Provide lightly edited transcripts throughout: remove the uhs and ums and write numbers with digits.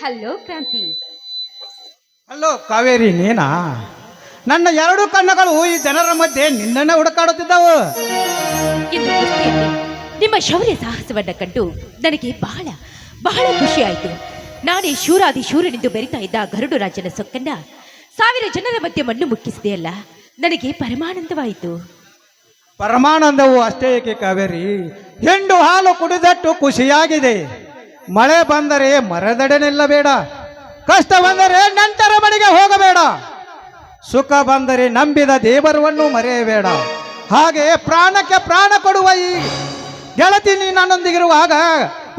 Hello ಕ್ರಾಂತಿ. Hello Kaveri, ನೀನಾ? ನನ್ನ ಎರಡು ಕಣ್ಣುಗಳು ಈ ಜನರ ಮಧ್ಯೆ ನಿನ್ನನ್ನೇ ಹುಡುಕಾಡುತ್ತಿದ್ದವು. ಇಂದು ಕುಸ್ತಿಯಲ್ಲಿ ನಿಮ್ಮ ಶೌರ್ಯ ಸಾಹಸವನ್ನ ಕಂಡು ನನಗೆ ಬಹಳ ಬಹಳ ಖುಷಿ ಆಯಿತು. ನಾನೇ ಶೂರಾದಿ ಶೂರನೆಂದು ಬೆರಿತಾ ಇದ್ದ ಗರುಡು ರಾಜನ ಸೊಕ್ಕನ್ನ 1000 ಜನರ ಮಧ್ಯೆ ಮಣ್ಣು ಮುಕ್ಕಿಸಿದೆಯಲ್ಲ, ನನಗೆ ಪರಮಾನಂದವಾಯಿತು. ಪರಮಾನಂದವು ಅಷ್ಟೇ ಏಕೆ ಕಾವೇರಿ, ಹೆಂಡು ಹಾಲು ಕುಡಿದಟ್ಟು ಖುಷಿಯಾಗಿದೆ. ಮಳೆ ಬಂದರೆ ಮರದಡೆ ನಿಲ್ಲಬೇಡ, ಕಷ್ಟ ಬಂದರೆ ನಂತರ ಮನೆಗೆ ಹೋಗಬೇಡ, ಸುಖ ಬಂದರೆ ನಂಬಿದ ದೇವರನ್ನು ಮರೆಯಬೇಡ. ಹಾಗೆ ಪ್ರಾಣಕ್ಕೆ ಪ್ರಾಣ ಕೊಡುವ ಈ ಗೆಳತಿ ನನ್ನೊಂದಿಗಿರುವಾಗ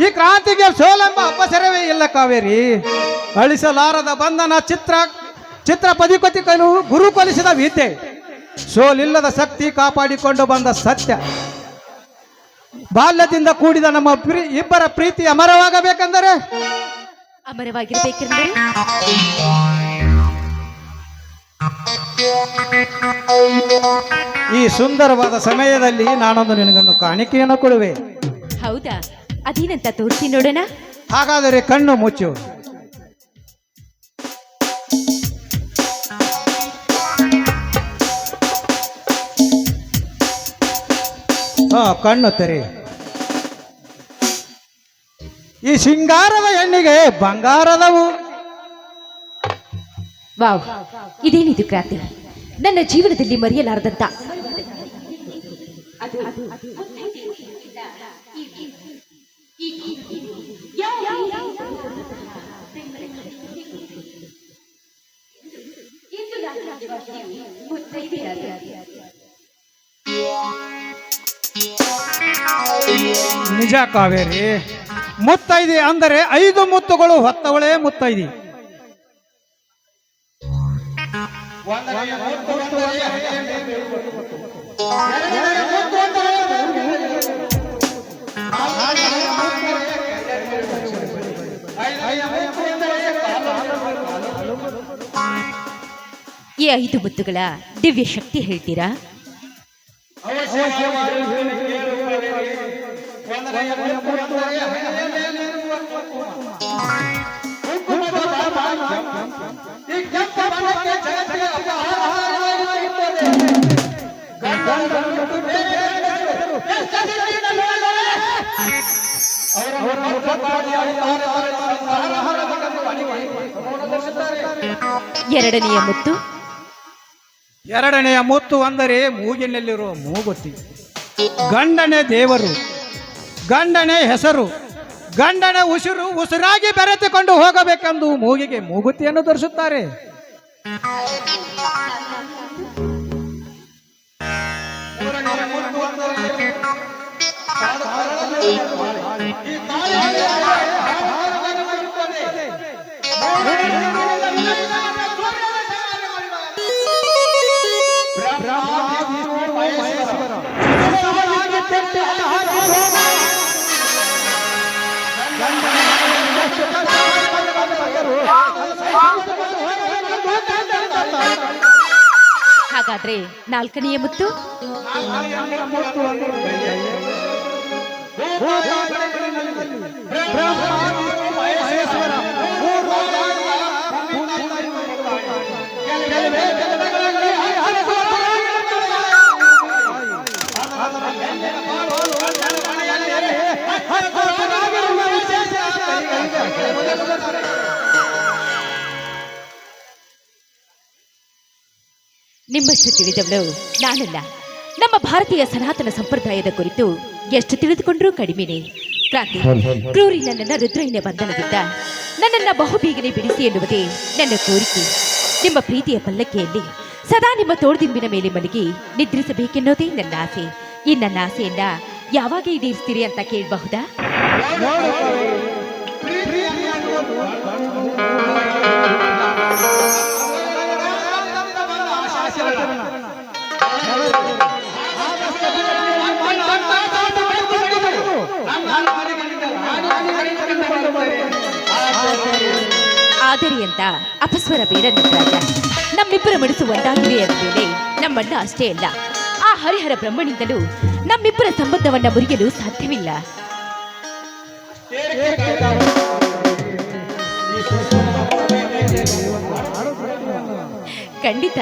ಈ ಕ್ರಾಂತಿಗೆ ಸೋಲೆಂಬ ಅಪಸರವೇ ಇಲ್ಲ ಕಾವೇರಿ. ಅಳಿಸಲಾರದ ಬಂಧನ ಚಿತ್ರ ಪದಿಕೊತಿ ಗುರು ಕಲಿಸಿದ ವಿದ್ಯೆ, ಸೋಲಿಲ್ಲದ ಶಕ್ತಿ ಕಾಪಾಡಿಕೊಂಡು ಬಂದ ಸತ್ಯ. ಬಾಲ್ಯದಿಂದ ಕೂಡಿದ ನಮ್ಮ ಇಬ್ಬರ ಪ್ರೀತಿ ಅಮರವಾಗಬೇಕೆಂದರೆ ಅಮರವಾಗಿರಬೇಕೆಂದರೆ ಈ ಸುಂದರವಾದ ಸಮಯದಲ್ಲಿ ನಾನೊಂದು ನಿನಗನ್ನು ಕಾಣಿಕೆಯನ್ನು ಕೊಡುವೆ. ಹೌದಾ? ಅದೇನಂತ ತೋರಿಸಿ ನೋಡೋಣ. ಹಾಗಾದರೆ ಕಣ್ಣು ಮುಚ್ಚು. ಕಣ್ಣು ತೆರೆ. ಈ ಸಿಂಗಾರದ ಹೆಣ್ಣಿಗೆ ಬಂಗಾರದವು. ವಾವ್, ಇದೇನಿದು ಕ್ರಾಂತಿ? ನನ್ನ ಜೀವನದಲ್ಲಿ ಮರೆಯಲಾರದಂತ ನಿಜ ಕಾವೇರಿ, ಮುತ್ತೈದಿ ಅಂದರೆ 5 ಮುತ್ತುಗಳು ಹೊತ್ತವಳೇ ಮುತ್ತೈದಿ. ಈ 5 ಮುತ್ತುಗಳ ದಿವ್ಯ ಶಕ್ತಿ ಹೇಳ್ತೀರಾ? ಎರಡನೆಯ ಮುತ್ತು. ಎರಡನೆಯ ಮುತ್ತು ಅಂದರೆ ಮೂಗಿನಲ್ಲಿರುವ ಮೂಗುತಿ. ಗಂಡನೇ ದೇವರು, ಗಂಡನೇ ಹೆಸರು, ಗಂಡನ ಉಸಿರಾಗಿ ಬೆರೆತುಕೊಂಡು ಹೋಗಬೇಕೆಂದು ಮೂಗಿಗೆ ಮೂಗುತಿಯನ್ನು ಧರಿಸುತ್ತಾರೆ. ಹಾಗಾದ್ರೆ 4ನೆಯ ಮುತ್ತು. ನಿಮ್ಮಷ್ಟು ತಿಳಿದವಳು ನಾನಲ್ಲ. ನಮ್ಮ ಭಾರತೀಯ ಸನಾತನ ಸಂಪ್ರದಾಯದ ಕುರಿತು ಎಷ್ಟು ತಿಳಿದುಕೊಂಡ್ರೂ ಕಡಿಮೆನೆ. ಕ್ರಾಂತಿ, ಕ್ರೂರಿ ನನ್ನನ್ನು ರುದ್ರಯ್ಯನ ಬಂಧನದಿಂದ ನನ್ನನ್ನು ಬಹುಬೇಗನೆ ಬಿಡಿಸಿ ಎನ್ನುವುದೇ ನನ್ನ ಕೋರಿಕೆ. ನಿಮ್ಮ ಪ್ರೀತಿಯ ಪಲ್ಲಕ್ಕಿಯಲ್ಲಿ ಸದಾ ನಿಮ್ಮ ತೋಳ್ದಿಂಬಿನ ಮೇಲೆ ಮಲಗಿ ನಿದ್ರಿಸಬೇಕೆನ್ನೋದೇ ನನ್ನ ಆಸೆ. ಈ ನನ್ನ ಆಸೆಯನ್ನ ಯಾವಾಗ ಈಡೇರಿಸ್ತೀರಿ ಅಂತ ಕೇಳಬಹುದಾ? ಆದರೆ ಅಂತ ಅಪಸ್ವರ ಬೇಡ ನಟರಾಜ. ನಮ್ಮಿಬ್ಬರ ಮನಸ್ಸು ಒಂದಾಗಿವೆ ಅಂದ ಮೇಲೆ ನಮ್ಮಣ್ಣ ಅಷ್ಟೇ ಅಲ್ಲ, ಆ ಹರಿಹರ ಬ್ರಹ್ಮನಿಂದಲೂ ನಮ್ಮಿಬ್ಬರ ಸಂಬಂಧವನ್ನ ಮುರಿಯಲು ಸಾಧ್ಯವಿಲ್ಲ. ಖಂಡಿತ